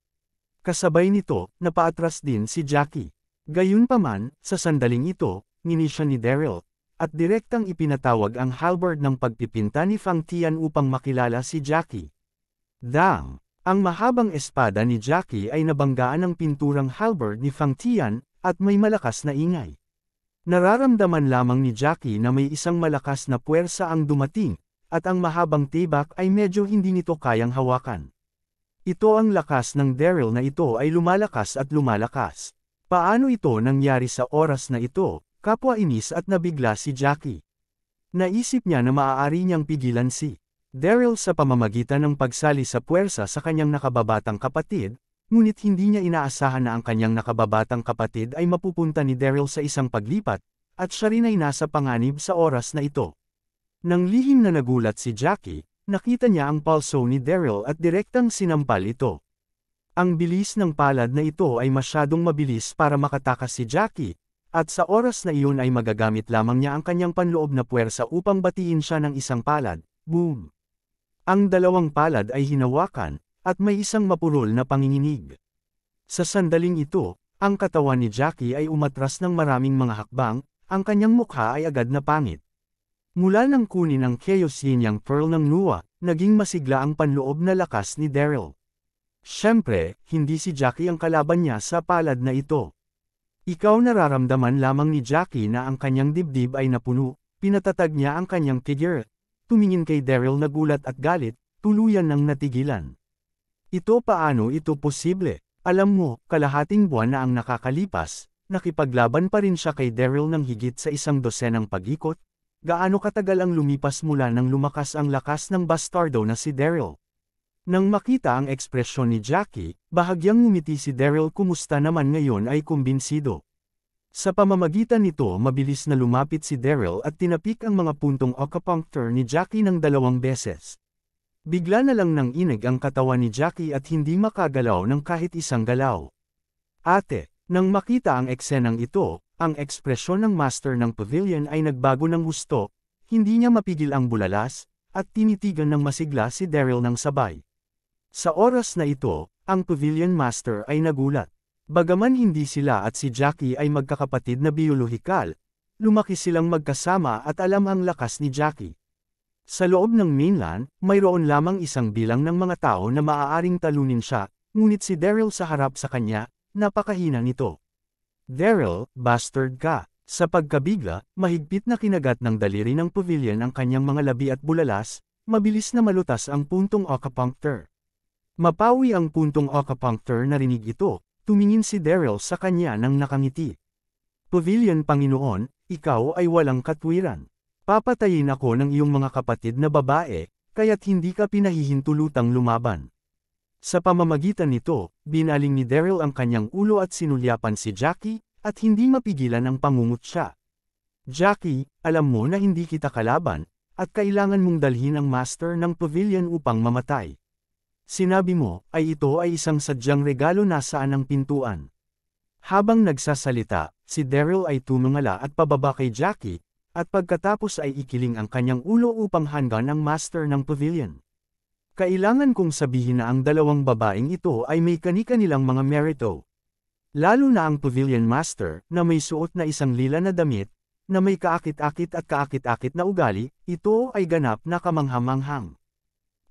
Kasabay nito, napaatras din si Jackie. Gayunpaman, sa sandaling ito, nginisya ni Daryl, at direktang ipinatawag ang halberd ng pagpipinta ni Fang Tian upang makilala si Jackie. Dang! Ang mahabang espada ni Jackie ay nabanggaan ng pinturang halberd ni Fang Tian, at may malakas na ingay. Nararamdaman lamang ni Jackie na may isang malakas na puwersa ang dumating, at ang mahabang tibak ay medyo hindi nito kayang hawakan. Ito ang lakas ng Daryl na ito ay lumalakas at lumalakas. Paano ito nangyari sa oras na ito? Kapwa inis at nabigla si Jackie. Naisip niya na maaari niyang pigilan si Daryl sa pamamagitan ng pagsali sa puwersa sa kanyang nakababatang kapatid, ngunit hindi niya inaasahan na ang kanyang nakababatang kapatid ay mapupunta ni Daryl sa isang paglipat, at siya rin ay nasa panganib sa oras na ito. Nang lihim na nagulat si Jackie, nakita niya ang palso ni Daryl at direktang sinampal ito. Ang bilis ng palad na ito ay masyadong mabilis para makatakas si Jackie, at sa oras na iyon ay magagamit lamang niya ang kanyang panloob na puwersa upang batiin siya ng isang palad. Boom! Ang dalawang palad ay hinawakan, at may isang mapurol na panginginig. Sa sandaling ito, ang katawan ni Jackie ay umatras ng maraming mga hakbang, ang kanyang mukha ay agad na pangit. Mula nang kunin ang Chaos Yin Yang Pearl ng Nuwa, naging masigla ang panloob na lakas ni Daryl. Siyempre, hindi si Jackie ang kalaban niya sa palad na ito. Ikaw nararamdaman lamang ni Jackie na ang kanyang dibdib ay napuno, pinatatag niya ang kanyang figure. Tumingin kay Daryl na gulat at galit, tuluyan ng natigilan. Ito paano ito posible? Alam mo, kalahating buwan na ang nakakalipas, nakipaglaban pa rin siya kay Daryl ng higit sa 12 pag-ikot. Gaano katagal ang lumipas mula nang lumakas ang lakas ng bastardo na si Daryl? Nang makita ang ekspresyon ni Jackie, bahagyang ngumiti si Daryl. Kumusta naman ngayon ay kumbinsido. Sa pamamagitan nito mabilis na lumapit si Daryl at tinapik ang mga puntong acupuncture ni Jackie ng 2 beses. Bigla na lang nanginig ang katawan ni Jackie at hindi makagalaw ng kahit isang galaw. Ate, nang makita ang eksenang ito, ang ekspresyon ng Master ng Pavilion ay nagbago ng husto, hindi niya mapigil ang bulalas, at tinitigan ng masigla si Daryl ng sabay. Sa oras na ito, ang Pavilion Master ay nagulat. Bagaman hindi sila at si Jackie ay magkakapatid na biolohikal, lumaki silang magkasama at alam ang lakas ni Jackie. Sa loob ng mainland, mayroon lamang isang bilang ng mga tao na maaaring talunin siya, ngunit si Daryl sa harap sa kanya, napakahina nito. Daryl, bastard ka. Sa pagkabigla, mahigpit na kinagat ng daliri ng Pavilion ang kanyang mga labi at bulalas, mabilis na malutas ang puntong acupuncture. Mapawi ang puntong acupuncture. Narinig ito, tumingin si Daryl sa kanya nang nakangiti. Pavilion Panginoon, ikaw ay walang katwiran. Papatayin ako ng iyong mga kapatid na babae, kaya't hindi ka pinahihintulutang lumaban. Sa pamamagitan nito, binaling ni Daryl ang kanyang ulo at sinulyapan si Jackie, at hindi mapigilan ang pangungutya. Jackie, alam mo na hindi kita kalaban, at kailangan mong dalhin ang master ng pavilion upang mamatay. Sinabi mo, ay ito ay isang sadyang regalo nasaan ang pintuan. Habang nagsasalita, si Daryl ay tumingala at pababa kay Jackie, at pagkatapos ay ikiling ang kanyang ulo upang hanggan ang master ng pavilion. Kailangan kong sabihin na ang dalawang babaeng ito ay may kani-kanilang mga merito. Lalo na ang pavilion master, na may suot na isang lila na damit, na may kaakit-akit at kaakit-akit na ugali, ito ay ganap na kamanghamanghang.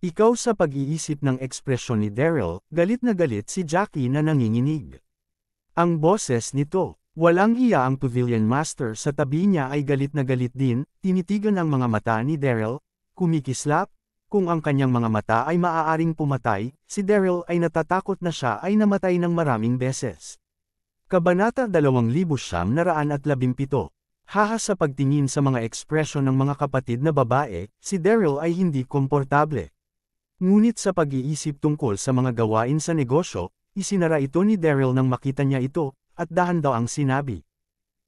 Ikaw sa pag-iisip ng ekspresyon ni Daryl, galit na galit si Jackie na nanginginig. Ang boses nito, walang hiya ang pavilion master sa tabi niya ay galit na galit din, tinitigan ang mga mata ni Daryl, kumikislap. Kung ang kanyang mga mata ay maaaring pumatay, si Daryl ay natatakot na siya ay namatay ng maraming beses. Kabanata 2917. Haha sa pagtingin sa mga ekspresyon ng mga kapatid na babae, si Daryl ay hindi komportable. Ngunit sa pag-iisip tungkol sa mga gawain sa negosyo, isinara ito ni Daryl nang makita niya ito, at dahan daw ang sinabi.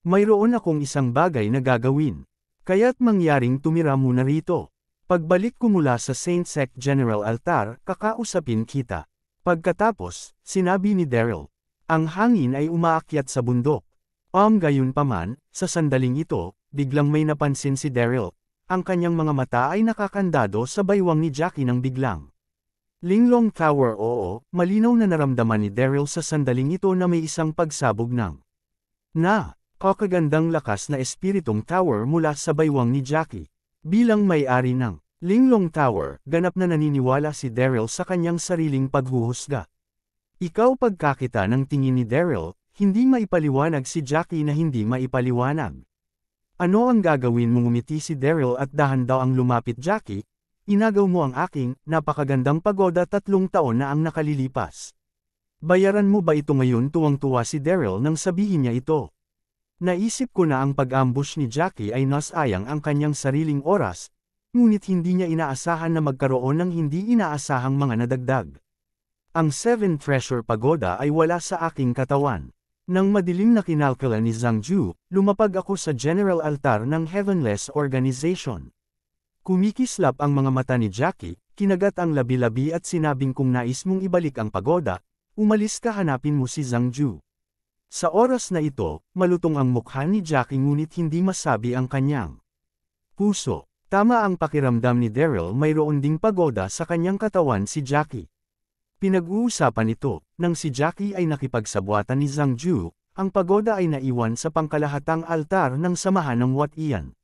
Mayroon akong isang bagay na gagawin. Kaya't mangyaring tumira muna rito. Pagbalik ko mula sa Saint Sec General Altar, kakausapin kita. Pagkatapos, sinabi ni Daryl, ang hangin ay umaakyat sa bundok. Gayunpaman, sa sandaling ito, biglang may napansin si Daryl. Ang kanyang mga mata ay nakakandado sa baywang ni Jackie nang biglang. Linglong Tower. Oo, malinaw na naramdaman ni Daryl sa sandaling ito na may isang pagsabog ng kakagandang lakas na espiritong tower mula sa baywang ni Jackie. Bilang may-ari ng Linglong Tower, ganap na naniniwala si Daryl sa kanyang sariling paghuhusga. Ikaw pagkakita ng tingin ni Daryl, hindi maipaliwanag si Jackie na hindi maipaliwanag. Ano ang gagawin mo? Ngumiti si Daryl at dahan daw ang lumapit. Jackie, inagaw mo ang aking napakagandang pagoda 3 taon na ang nakalilipas. Bayaran mo ba ito ngayon? Tuwang-tuwa si Daryl nang sabihin niya ito. Naisip ko na ang pag-ambush ni Jackie ay nasayang ang kanyang sariling oras, ngunit hindi niya inaasahan na magkaroon ng hindi inaasahang mga nadagdag. Ang 7 Treasure Pagoda ay wala sa aking katawan. Nang madilim na kinalkula ni Zhang Ju, lumapag ako sa General Altar ng Heavenless Organization. Kumikislap ang mga mata ni Jackie, kinagat ang labi-labi at sinabing kung nais mong ibalik ang pagoda, umalis ka, hanapin mo si Zhang Ju. Sa oras na ito, malutong ang mukha ni Jackie ngunit hindi masabi ang kanyang puso. Tama ang pakiramdam ni Daryl, mayroon ding pagoda sa kanyang katawan si Jackie. Pinag-uusapan ito, nang si Jackie ay nakipagsabuatan ni Zhang Ju, ang pagoda ay naiwan sa pangkalahatang altar ng samahan ng Wat Ian.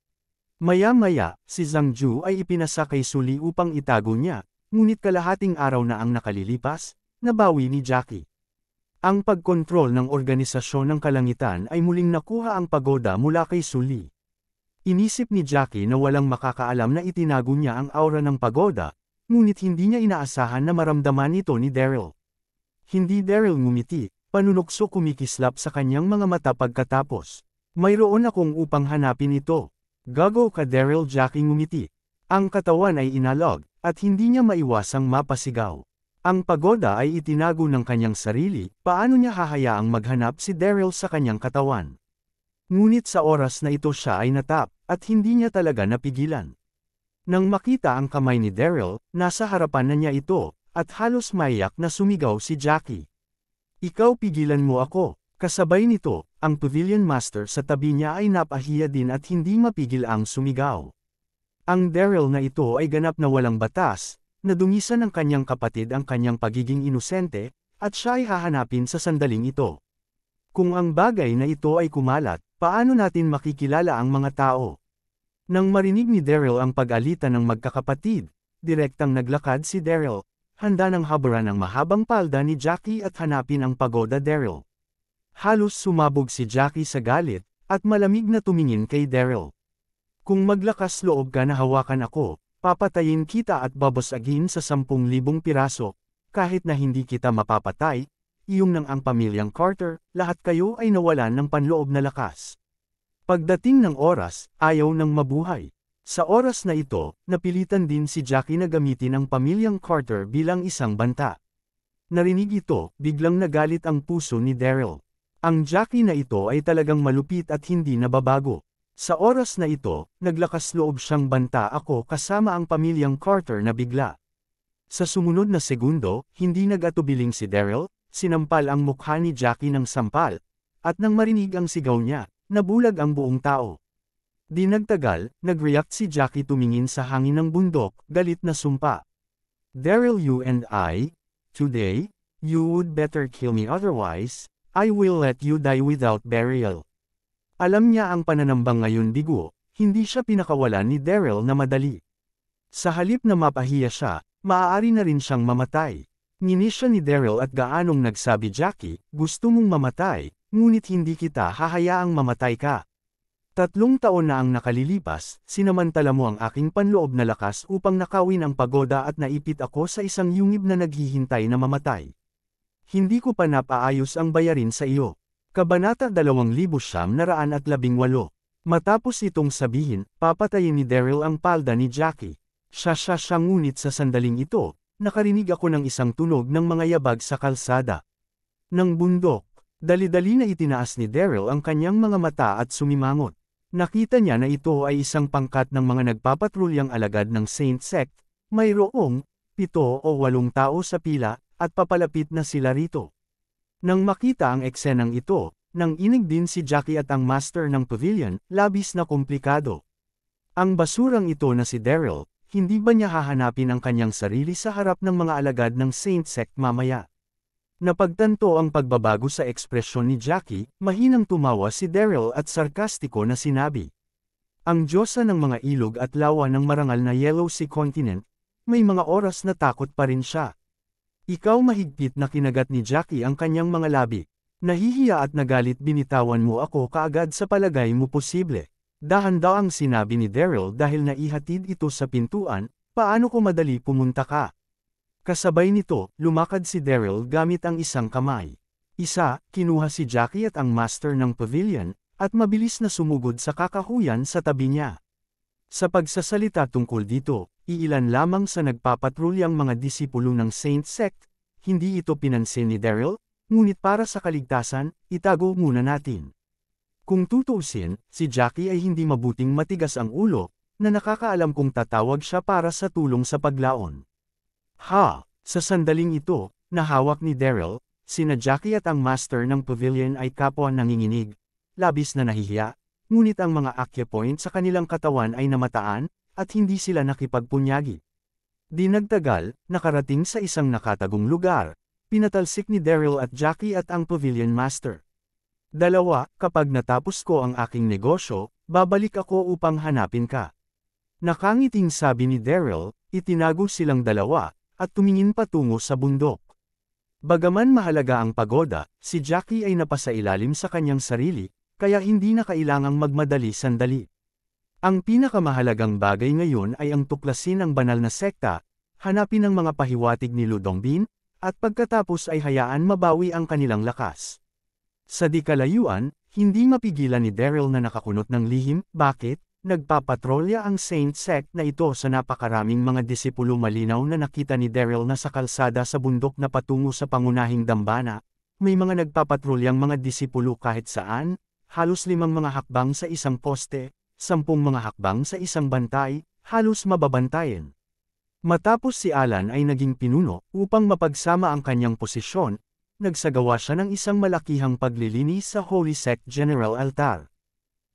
Maya-maya, si Zhang Ju ay ipinasa kay Suli upang itago niya, ngunit kalahating araw na ang nakalilipas, nabawi ni Jackie. Ang pagkontrol ng organisasyon ng kalangitan ay muling nakuha ang pagoda mula kay Suli. Inisip ni Jackie na walang makakaalam na itinago niya ang aura ng pagoda, ngunit hindi niya inaasahan na maramdaman ito ni Daryl. Hindi Daryl ngumiti, panunokso kumikislap sa kanyang mga mata pagkatapos. Mayroon akong upang hanapin ito. Gago ka Daryl. Jackie ngumiti. Ang katawan ay inalog, at hindi niya maiwasang mapasigaw. Ang pagoda ay itinago ng kanyang sarili, paano niya hahayaang maghanap si Daryl sa kanyang katawan? Ngunit sa oras na ito siya ay natap, at hindi niya talaga napigilan. Nang makita ang kamay ni Daryl, nasa harapan na niya ito, at halos maiyak na sumigaw si Jackie. Ikaw, pigilan mo ako. Kasabay nito, ang pavilion master sa tabi niya ay napahiya din at hindi mapigil ang sumigaw. Ang Daryl na ito ay ganap na walang batas, nadungisan ng kanyang kapatid ang kanyang pagiging inosente, at siya ay hahanapin sa sandaling ito. Kung ang bagay na ito ay kumalat, paano natin makikilala ang mga tao? Nang marinig ni Daryl ang pag-alitan ng magkakapatid, direktang naglakad si Daryl, handa ng haburan ang mahabang palda ni Jackie at hanapin ang pagoda. Daryl. Halos sumabog si Jackie sa galit, at malamig na tumingin kay Daryl. Kung maglakas loob ka na hawakan ako, papatayin kita at babasagin sa 10,000 piraso, kahit na hindi kita mapapatay, iyong nang ang pamilyang Carter, lahat kayo ay nawalan ng panloob na lakas. Pagdating ng oras, ayaw nang mabuhay. Sa oras na ito, napilitan din si Jackie na gamitin ang pamilyang Carter bilang isang banta. Narinig ito, biglang nagalit ang puso ni Daryl. Ang Jackie na ito ay talagang malupit at hindi nababago. Sa oras na ito, naglakas loob siyang banta ako kasama ang pamilyang Carter na bigla. Sa sumunod na segundo, hindi nag-atubiling si Daryl, sinampal ang mukha ni Jackie ng sampal, at nang marinig ang sigaw niya, nabulag ang buong tao. Di nagtagal, nag-react si Jackie tumingin sa hangin ng bundok, galit na sumpa. Daryl, you and I, today, you would better kill me otherwise, I will let you die without burial. Alam niya ang pananambang ngayon bigo, hindi siya pinakawalan ni Daryl na madali. Sa halip na mapahiya siya, maaari na rin siyang mamatay. Nginis siya ni Daryl at gaanong nagsabi, Jackie, gusto mong mamatay, ngunit hindi kita hahayaang mamatay ka. 3 taon na ang nakalilipas, sinamantala mo ang aking panloob na lakas upang nakawin ang pagoda at naipit ako sa isang yungib na naghihintay na mamatay. Hindi ko pa napaayos ang bayarin sa iyo. Kabanata 2918. Matapos itong sabihin, papatayin ni Daryl ang palda ni Jackie. Siya ngunit sa sandaling ito, nakarinig ako ng isang tunog ng mga yabag sa kalsada. Nang bundok, dali-dali na itinaas ni Daryl ang kanyang mga mata at sumimangot. Nakita niya na ito ay isang pangkat ng mga nagpapatrulyang alagad ng Saint Sect, mayroong 7 o 8 tao sa pila, at papalapit na sila rito. Nang makita ang eksenang ito, nang inig din si Jackie at ang master ng pavilion, labis na komplikado. Ang basurang ito na si Daryl, hindi ba niya hahanapin ang kanyang sarili sa harap ng mga alagad ng Saint Sect mamaya? Napagtanto ang pagbabago sa ekspresyon ni Jackie, mahinang tumawa si Daryl at sarkastiko na sinabi. Ang diyosa ng mga ilog at lawa ng marangal na Yellow Sea Continent, may mga oras na takot pa rin siya. Ikaw, mahigpit na kinagat ni Jackie ang kanyang mga labi. Nahihiya at nagalit, binitawan mo ako kaagad, sa palagay mo posible. Dahan-daang sinabi ni Daryl dahil naihatid ito sa pintuan, paano ko madali pumunta ka? Kasabay nito, lumakad si Daryl gamit ang isang kamay. Kinuha si Jackie at ang master ng pavilion, at mabilis na sumugod sa kakahuyan sa tabi niya. Sa pagsasalita tungkol dito, iilan lamang sa nagpapatrulyang mga disipulo ng Saint Sect, hindi ito pinansin ni Daryl, ngunit para sa kaligtasan, itago muna natin. Kung tutuusin, si Jackie ay hindi mabuting matigas ang ulo, na nakakaalam kung tatawag siya para sa tulong sa paglaon. Sa sandaling ito, nahawak ni Daryl, sina Jackie at ang master ng pavilion ay kapwa nanginginig, labis na nahihiya, ngunit ang mga acupoint sa kanilang katawan ay namataan, at hindi sila nakipagpunyagi. Di nagtagal, nakarating sa isang nakatagong lugar, pinatalsik ni Daryl at Jackie at ang pavilion master. Kapag natapos ko ang aking negosyo, babalik ako upang hanapin ka. Nakangiting sabi ni Daryl, itinago silang dalawa, at tumingin patungo sa bundok. Bagaman mahalaga ang pagoda, si Jackie ay napasailalim sa kanyang sarili, kaya hindi na kailangang magmadali sandali. Ang pinakamahalagang bagay ngayon ay ang tuklasin ang banal na sekta, hanapin ang mga pahiwatig ni Ludongbin, at pagkatapos ay hayaan mabawi ang kanilang lakas. Sa di kalayuan, hindi mapigilan ni Daryl na nakakunot ng lihim. Bakit? Nagpapatrolya ang Saint Sect na ito sa napakaraming mga disipulo. Malinaw na nakita ni Daryl na sa kalsada sa bundok na patungo sa pangunahing dambana, may mga nagpapatrulyang mga disipulo kahit saan, halos 5 mga hakbang sa isang poste, 10 mga hakbang sa isang bantay, halos mababantayan. Matapos si Alan ay naging pinuno, upang mapagsama ang kanyang posisyon, nagsagawa siya ng isang malakihang paglilinis sa Holy Sect General Altar.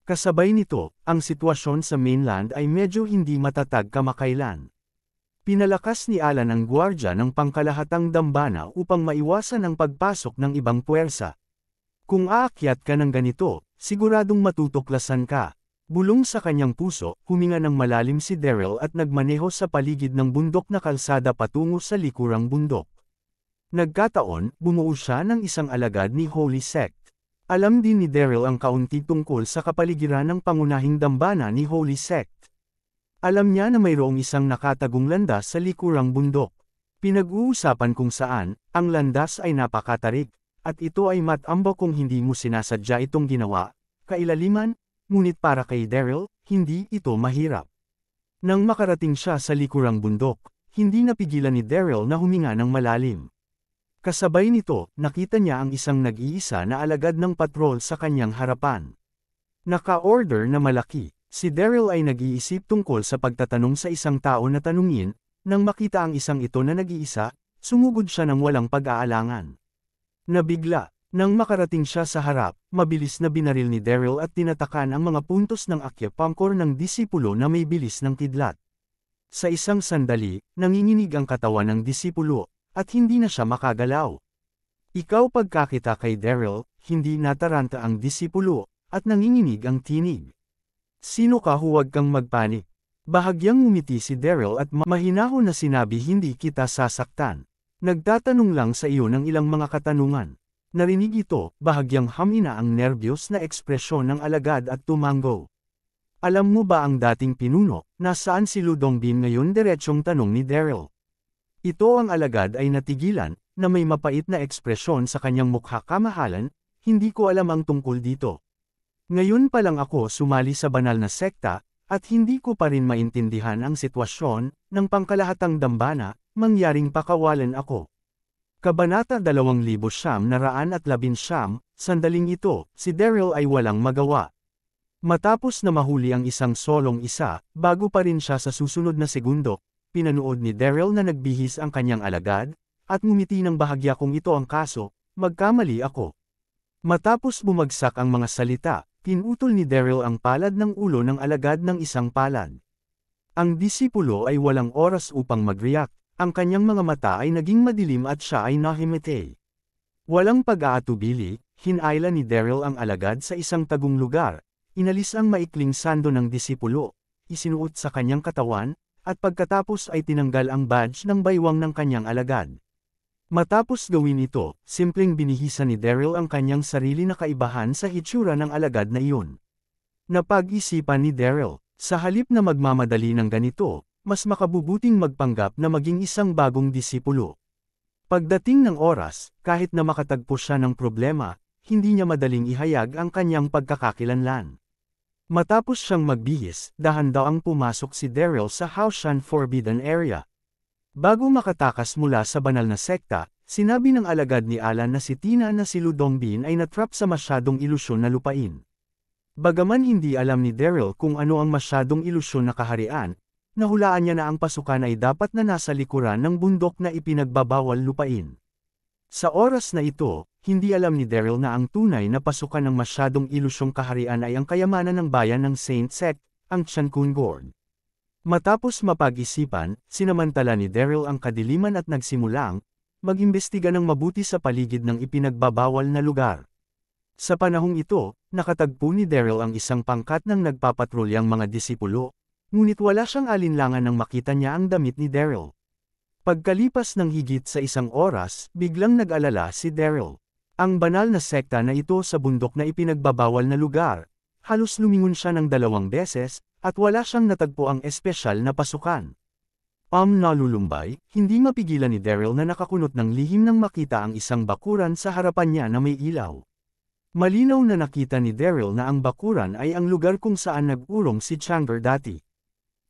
Kasabay nito, ang sitwasyon sa mainland ay medyo hindi matatag kamakailan. Pinalakas ni Alan ang gwardya ng pangkalahatang dambana upang maiwasan ang pagpasok ng ibang puwersa. Kung aakyat ka ng ganito, siguradong matutuklasan ka. Bulong sa kanyang puso, huminga ng malalim si Daryl at nagmaneho sa paligid ng bundok na kalsada patungo sa likurang bundok. Nagkataon, bumuo siya ng isang alagad ni Holy Sect. Alam din ni Daryl ang kaunti tungkol sa kapaligiran ng pangunahing dambana ni Holy Sect. Alam niya na mayroong isang nakatagong landas sa likurang bundok. Pinag-uusapan kung saan, ang landas ay napakatarik, at ito ay matambok kung hindi mo sinasadya itong ginawa, kailaliman, ngunit para kay Daryl, hindi ito mahirap. Nang makarating siya sa likurang bundok, hindi napigilan ni Daryl na huminga ng malalim. Kasabay nito, nakita niya ang isang nag-iisa na alagad ng patrol sa kanyang harapan. Naka-order na malaki, si Daryl ay nag-iisip tungkol sa pagtatanong sa isang tao na tanungin, nang makita ang isang ito na nag-iisa, sumugod siya ng walang pag-aalangan. Nabigla, nang makarating siya sa harap, mabilis na binaril ni Daryl at tinatakan ang mga puntos ng acupuncture ng disipulo na may bilis ng kidlat. Sa isang sandali, nanginginig ang katawan ng disipulo, at hindi na siya makagalaw. Ikaw pagkakita kay Daryl, hindi nataranta ang disipulo, at nanginginig ang tinig. Sino ka, huwag kang magpanik. Bahagyang ngumiti si Daryl at mahinahon na sinabi, hindi kita sasaktan. Nagtatanong lang sa iyo ng ilang mga katanungan. Narinig ito, bahagyang hamina ang nerbiyos na ekspresyon ng alagad at tumango. Alam mo ba ang dating pinuno, nasaan si Lu Dongbin ngayon, diretsyong tanong ni Daryl. Ito ang alagad ay natigilan, na may mapait na ekspresyon sa kanyang mukha. Kamahalan, hindi ko alam ang tungkol dito. Ngayon pa lang ako sumali sa banal na sekta, at hindi ko pa rin maintindihan ang sitwasyon, ng pangkalahatang dambana, mangyaring pakawalan ako. Kabanata 2919, sandaling ito, si Daryl ay walang magawa. Matapos na mahuli ang isang solong isa, bago pa rin siya sa susunod na segundo, pinanood ni Daryl na nagbihis ang kanyang alagad, at ngumiti ng bahagya. Kung ito ang kaso, magkamali ako. Matapos bumagsak ang mga salita, pinutol ni Daryl ang palad ng ulo ng alagad ng isang palad. Ang disipulo ay walang oras upang mag-react, ang kanyang mga mata ay naging madilim at siya ay nahimete. Walang pag-aatubili, hinayla ni Daryl ang alagad sa isang tagong lugar, inalis ang maikling sando ng disipulo, isinuot sa kanyang katawan, at pagkatapos ay tinanggal ang badge ng baywang ng kanyang alagad. Matapos gawin ito, simpleng binihisan ni Daryl ang kanyang sarili na kaibahan sa hitsura ng alagad na iyon. Napag-isipan ni Daryl, sa halip na magmamadali ng ganito, mas makabubuting magpanggap na maging isang bagong disipulo. Pagdating ng oras, kahit na makatagpo siya ng problema, hindi niya madaling ihayag ang kanyang pagkakakilanlan. Matapos siyang magbihis, dahan-dahang pumasok si Daryl sa Haoshan Forbidden Area. Bago makatakas mula sa banal na sekta, sinabi ng alagad ni Alan na si Tina na si Lu Dongbin ay natrap sa masyadong ilusyon na lupain. Bagaman hindi alam ni Daryl kung ano ang masyadong ilusyon na kaharian, nahulaan niya na ang pasukan ay dapat na nasa likuran ng bundok na ipinagbabawal lupain. Sa oras na ito, hindi alam ni Daryl na ang tunay na pasukan ng masyadong ilusyong kaharian ay ang kayamanan ng bayan ng Saint Sect, ang Chankun Gord. Matapos mapag-isipan, sinamantala ni Daryl ang kadiliman at nagsimulang mag-imbestiga ng mabuti sa paligid ng ipinagbabawal na lugar. Sa panahong ito, nakatagpo ni Daryl ang isang pangkat ng nagpapatrulyang mga disipulo, ngunit wala siyang alinlangan nang makita niya ang damit ni Daryl. Pagkalipas ng higit sa isang oras, biglang nag-alala si Daryl. Ang banal na sekta na ito sa bundok na ipinagbabawal na lugar, halos lumingon siya ng 2 beses, at wala siyang natagpo ang espesyal na pasukan. Nalulumbay, hindi mapigilan ni Daryl na nakakunot ng lihim nang makita ang isang bakuran sa harapan niya na may ilaw. Malinaw na nakita ni Daryl na ang bakuran ay ang lugar kung saan nag-urong si Changer dati.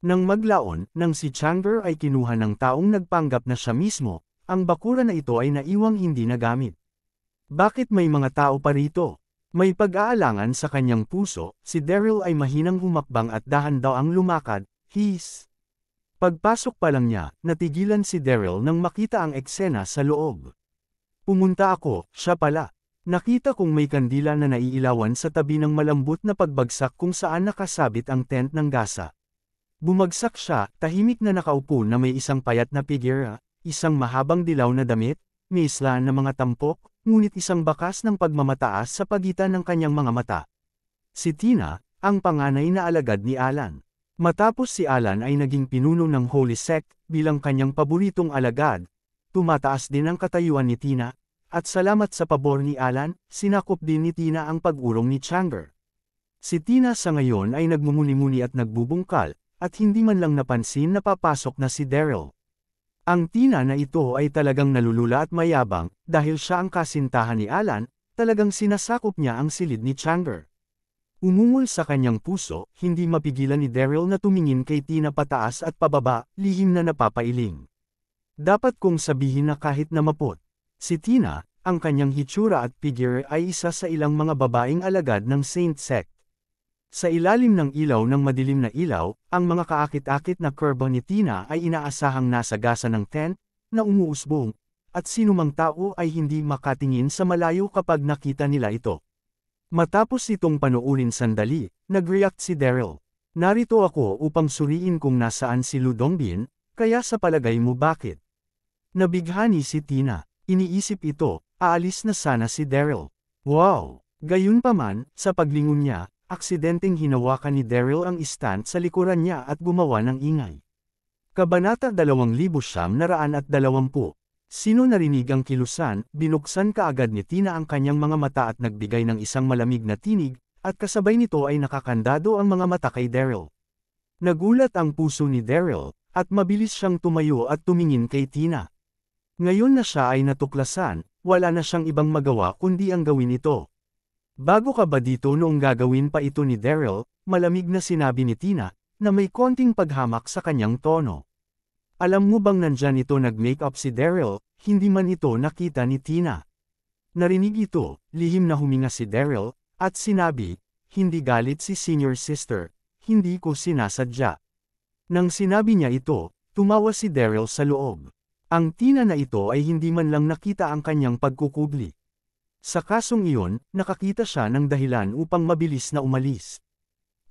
Nang maglaon, nang si Changer ay kinuha ng taong nagpanggap na siya mismo, ang bakuran na ito ay naiwang hindi nagamit. Bakit may mga tao pa rito? May pag-aalangan sa kanyang puso, si Daryl ay mahinang humakbang at dahan-dahang lumakad, Pagpasok pa lang niya, natigilan si Daryl nang makita ang eksena sa loob. Pumunta ako, siya pala. Nakita kong may kandila na naiilawan sa tabi ng malambot na pagbagsak kung saan nakasabit ang tent ng gasa. Bumagsak siya, tahimik na nakaupo na may isang payat na figura, isang mahabang dilaw na damit, may islaan na mga tampok, ngunit isang bakas ng pagmamataas sa pagitan ng kanyang mga mata. Si Tina, ang panganay na alagad ni Alan. Matapos si Alan ay naging pinuno ng Holy Sect, bilang kanyang paboritong alagad, tumataas din ang katayuan ni Tina, at salamat sa pabor ni Alan, sinakop din ni Tina ang pag-urong ni Changer. Si Tina sa ngayon ay nagmumuni-muni at nagbubungkal, at hindi man lang napansin na papasok na si Daryl. Ang Tina na ito ay talagang nalulula at mayabang, dahil siya ang kasintahan ni Alan, talagang sinasakop niya ang silid ni Changer. Umungol sa kanyang puso, hindi mapigilan ni Daryl na tumingin kay Tina pataas at pababa, lihim na napapailing. Dapat kong sabihin na kahit na mapot. Si Tina, ang kanyang hitsura at figure ay isa sa ilang mga babaeng alagad ng Saint Sect. Sa ilalim ng ilaw ng madilim na ilaw, ang mga kaakit-akit na kurbo ni Tina ay inaasahang nasa gasa ng tent, na umuusbong, at sinumang tao ay hindi makatingin sa malayo kapag nakita nila ito. Matapos itong panuurin sandali, nag-react si Daryl. Narito ako upang suriin kung nasaan si Lu Dongbin, kaya sa palagay mo bakit? Nabighani si Tina. Iniisip ito, aalis na sana si Daryl. Wow! Gayunpaman, sa paglingon niya, aksidenteng hinawakan ni Daryl ang stand sa likuran niya at gumawa ng ingay. Kabanata 2920. Sino narinig ang kilusan, binuksan kaagad ni Tina ang kanyang mga mata at nagbigay ng isang malamig na tinig, at kasabay nito ay nakakandado ang mga mata kay Daryl. Nagulat ang puso ni Daryl, at mabilis siyang tumayo at tumingin kay Tina. Ngayon na siya ay natuklasan, wala na siyang ibang magawa kundi ang gawin ito. Bago ka ba dito noong gagawin pa ito ni Daryl, malamig na sinabi ni Tina, na may konting paghamak sa kanyang tono. Alam mo bang nandyan ito nag-makeup si Daryl, hindi man ito nakita ni Tina. Narinig ito, lihim na huminga si Daryl, at sinabi, hindi galit si senior sister, hindi ko sinasadya. Nang sinabi niya ito, tumawa si Daryl sa loob. Ang Tina na ito ay hindi man lang nakita ang kanyang pagkukubli. Sa kasong iyon, nakakita siya ng dahilan upang mabilis na umalis.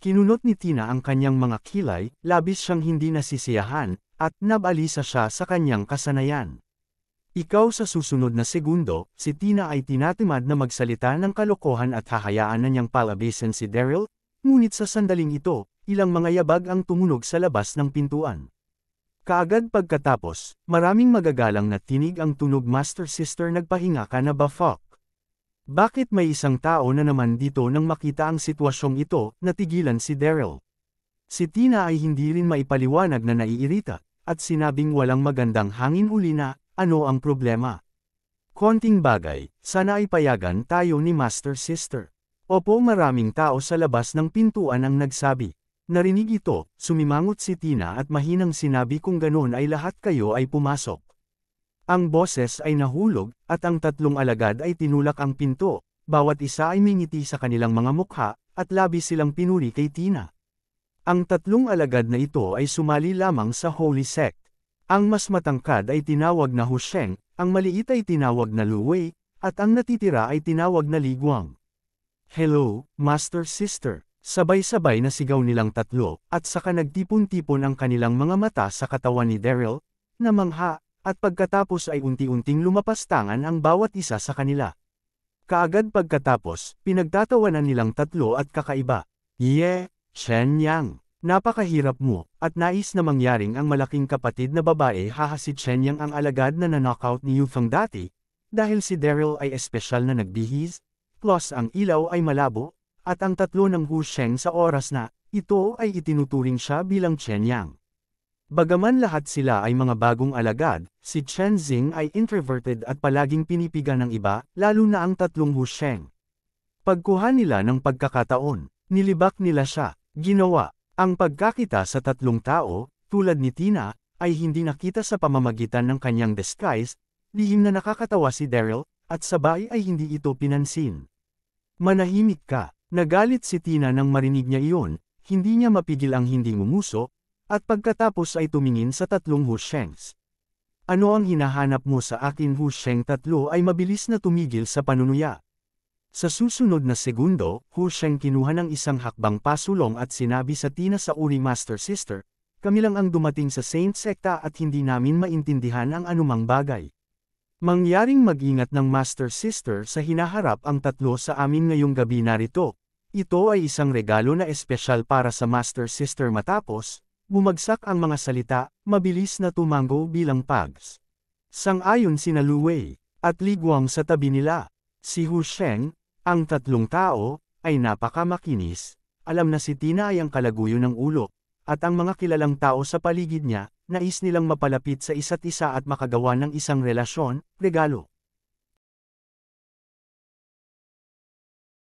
Kinunot ni Tina ang kanyang mga kilay, labis siyang hindi nasisiyahan, at nabalisa siya sa kanyang kasanayan. Ikaw sa susunod na segundo, si Tina ay tinatimad na magsalita ng kalokohan at hahayaan na niyang palabasin si Daryl, ngunit sa sandaling ito, ilang mga yabag ang tumunog sa labas ng pintuan. Kaagad pagkatapos, maraming magagalang na tinig ang tunog Master Sister nagpahinga ka na ba Fok? Bakit may isang tao na naman dito nang makita ang sitwasyong ito, natigilan si Daryl. Si Tina ay hindi rin maipaliwanag na naiirita, at sinabing walang magandang hangin uli na, ano ang problema? Konting bagay, sana ay payagan tayo ni Master Sister. Opo maraming tao sa labas ng pintuan ang nagsabi. Narinig ito, sumimangot si Tina at mahinang sinabi kung ganon ay lahat kayo ay pumasok. Ang boses ay nahulog, at ang tatlong alagad ay tinulak ang pinto, bawat isa ay may ngiti sa kanilang mga mukha, at labis silang pinuri kay Tina. Ang tatlong alagad na ito ay sumali lamang sa Holy Sect. Ang mas matangkad ay tinawag na Hu Sheng, ang maliit ay tinawag na Lu Wei, at ang natitira ay tinawag na Li Guang. Hello, Master Sister! Sabay-sabay na sigaw nilang tatlo, at saka nagtipon-tipon ang kanilang mga mata sa katawan ni Daryl, na mangha, at pagkatapos ay unti-unting lumapastangan ang bawat isa sa kanila. Kaagad pagkatapos, pinagtatawanan nilang tatlo at kakaiba. Shen Yang, napakahirap mo, at nais na mangyaring ang malaking kapatid na babae si Shen Yang ang alagad na na-knockout ni Yufeng dati, dahil si Daryl ay espesyal na nagbihis, plus ang ilaw ay malabo, at ang tatlo ng Hu Sheng sa oras na, ito ay itinuturing siya bilang Chen Yang. Bagaman lahat sila ay mga bagong alagad, si Chen Xing ay introverted at palaging pinipigan ng iba, lalo na ang tatlong Hu Sheng. Pagkuha nila ng pagkakataon, nilibak nila siya, ginawa. Ang pagkakita sa tatlong tao, tulad ni Tina, ay hindi nakita sa pamamagitan ng kanyang disguise, lihim na nakakatawa si Daryl, at sabay ay hindi ito pinansin. Manahimik ka. Nagalit si Tina nang marinig niya iyon, hindi niya mapigil ang hindi ngumuso, at pagkatapos ay tumingin sa tatlong Hu Shengs. Ano ang hinahanap mo sa akin? Hu Sheng tatlo ay mabilis na tumigil sa panunuya. Sa susunod na segundo, Hu Sheng kinuha ng isang hakbang pasulong at sinabi sa Tina sa uri Master Sister, kami lang ang dumating sa Saint Secta at hindi namin maintindihan ang anumang bagay. Mangyaring mag-ingat ng Master Sister sa hinaharap ang tatlo sa amin ngayong gabi narito. Ito ay isang regalo na espesyal para sa Master Sister matapos, bumagsak ang mga salita, mabilis na tumango bilang pags. Sang-ayon sina Lu Wei, at Li Guang sa tabi nila. Si Hu Sheng, ang tatlong tao, ay napakamakinis, alam na si Tina ay ang kalaguyo ng ulo, at ang mga kilalang tao sa paligid niya, nais nilang mapalapit sa isa't isa at makagawa ng isang relasyon, regalo.